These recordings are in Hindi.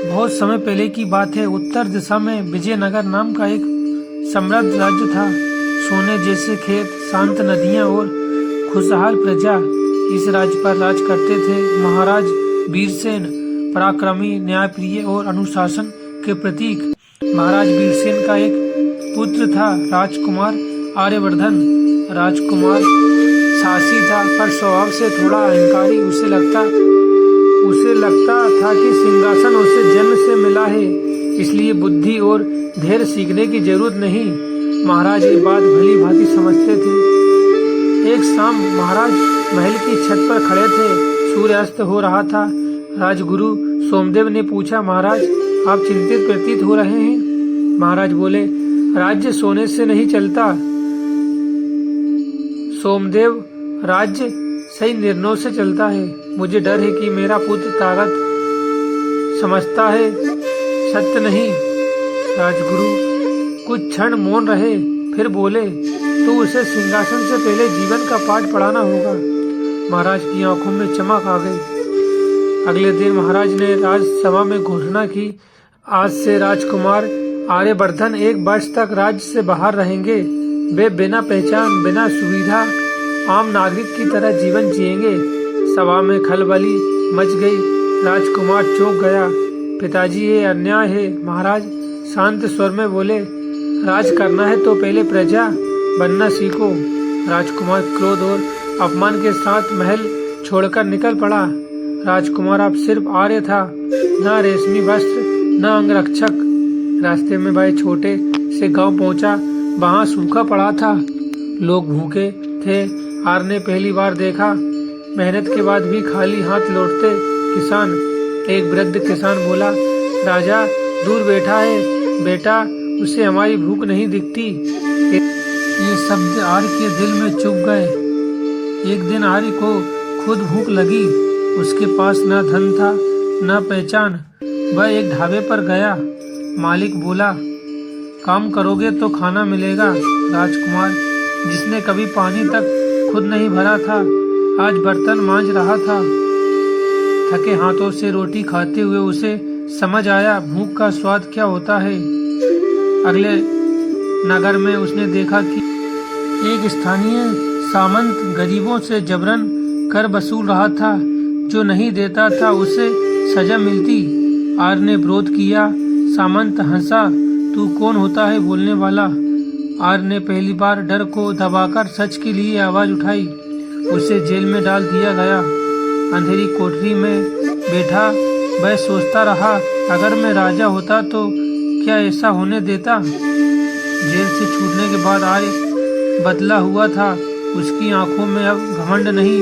बहुत समय पहले की बात है। उत्तर दिशा में विजयनगर नाम का एक समृद्ध राज्य था। सोने जैसे खेत, शांत नदियां और खुशहाल प्रजा इस राज्य पर राज करते थे। महाराज वीरसेन पराक्रमी, न्यायप्रिय और अनुशासन के प्रतीक। महाराज वीरसेन का एक पुत्र था, राजकुमार आर्यवर्धन। राजकुमार साहसी था, पर स्वभाव से थोड़ा अहंकारी। उसे लगता था कि सिंहासन उसे जन्म से मिला है, इसलिए बुद्धि और धैर्य सीखने की जरूरत नहीं। महाराज ये बात भली भांति समझते थे। एक शाम महाराज महल की छत पर खड़े थे। सूर्यास्त हो रहा था। राजगुरु सोमदेव ने पूछा, महाराज आप चिंतित प्रतीत हो रहे हैं। महाराज बोले, राज्य सोने से नहीं चलता सोमदेव, राज्य सही निर्णयों से चलता है। मुझे डर है कि मेरा पुत्र ताकत समझता है, सत्य नहीं। राजगुरु कुछ क्षण मौन रहे, फिर बोले, तो उसे सिंहासन से पहले जीवन का पाठ पढ़ाना होगा। महाराज की आंखों में चमक आ गई। अगले दिन महाराज ने राजसभा में घोषणा की, आज से राजकुमार आर्यवर्धन 1 वर्ष तक राज्य से बाहर रहेंगे। वे बिना पहचान, बिना सुविधा, आम नागरिक की तरह जीवन जिएंगे। सभा में खलबली मच गई। राजकुमार चौंक गया। पिताजी, ये अन्याय है। महाराज शांत स्वर में बोले, राज करना है तो पहले प्रजा बनना सीखो। राजकुमार क्रोध और अपमान के साथ महल छोड़कर निकल पड़ा। राजकुमार अब सिर्फ आर्य था, न रेशमी वस्त्र, न अंगरक्षक। रास्ते में वह छोटे से गांव पहुंचा। वहां सूखा पड़ा था, लोग भूखे थे। आर्य ने पहली बार देखा मेहनत के बाद भी खाली हाथ लौटते किसान। एक वृद्ध किसान बोला, राजा दूर बैठा है, बेटा उसे हमारी भूख नहीं दिखती। ये शब्द आर्य के दिल में चुभ गए। एक दिन आर्य को खुद भूख लगी। उसके पास न धन था, न पहचान। वह एक ढाबे पर गया। मालिक बोला, काम करोगे तो खाना मिलेगा। राजकुमार, जिसने कभी पानी तक खुद नहीं भरा था, आज बर्तन मांज रहा था। थके हाथों से रोटी खाते हुए उसे समझ आया भूख का स्वाद क्या होता है। अगले नगर में उसने देखा कि एक स्थानीय सामंत गरीबों से जबरन कर वसूल रहा था। जो नहीं देता था उसे सजा मिलती। आर्य ने विरोध किया। सामंत हंसा, तू कौन होता है बोलने वाला। आर्य ने पहली बार डर को दबाकर सच के लिए आवाज उठाई। उसे जेल में डाल दिया गया। अंधेरी कोठरी में बैठा वह सोचता रहा, अगर मैं राजा होता तो क्या ऐसा होने देता। जेल से छूटने के बाद आर्य बदला हुआ था। उसकी आंखों में अब घमंड नहीं,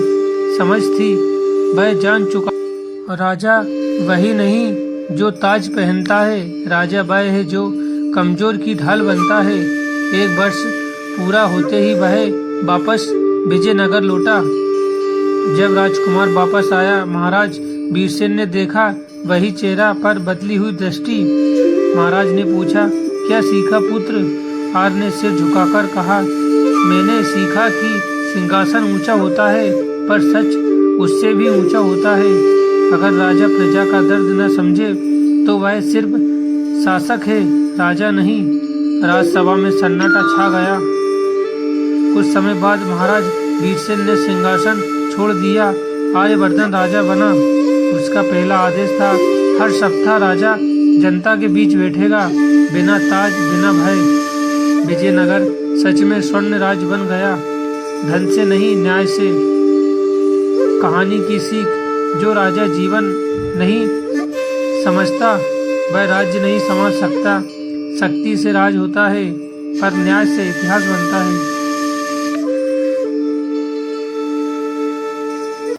समझ थी। वह जान चुका, राजा वही नहीं जो ताज पहनता है, राजा वह है जो कमजोर की ढाल बनता है। 1 वर्ष पूरा होते ही वह वापस विजयनगर लौटा। जब राजकुमार वापस आया, महाराज वीरसेन ने देखा वही चेहरा पर बदली हुई दृष्टि। महाराज ने पूछा, क्या सीखा पुत्र। आर्य ने सिर झुकाकर कहा, मैंने सीखा कि सिंहासन ऊंचा होता है, पर सच उससे भी ऊंचा होता है। अगर राजा प्रजा का दर्द न समझे तो वह सिर्फ शासक है, राजा नहीं। राजसभा में सन्नाटा छा गया। कुछ समय बाद महाराज वीरसेन ने सिंहासन छोड़ दिया। आर्यवर्धन राजा बना। उसका पहला आदेश था, हर सप्ताह राजा जनता के बीच बैठेगा, बिना ताज, बिना भय। विजयनगर सच में स्वर्ण राज बन गया, धन से नहीं, न्याय से। कहानी की सीख, जो राजा जीवन नहीं समझता वह राज्य नहीं समझ सकता। शक्ति से राज होता है, पर न्याय से इतिहास बनता है।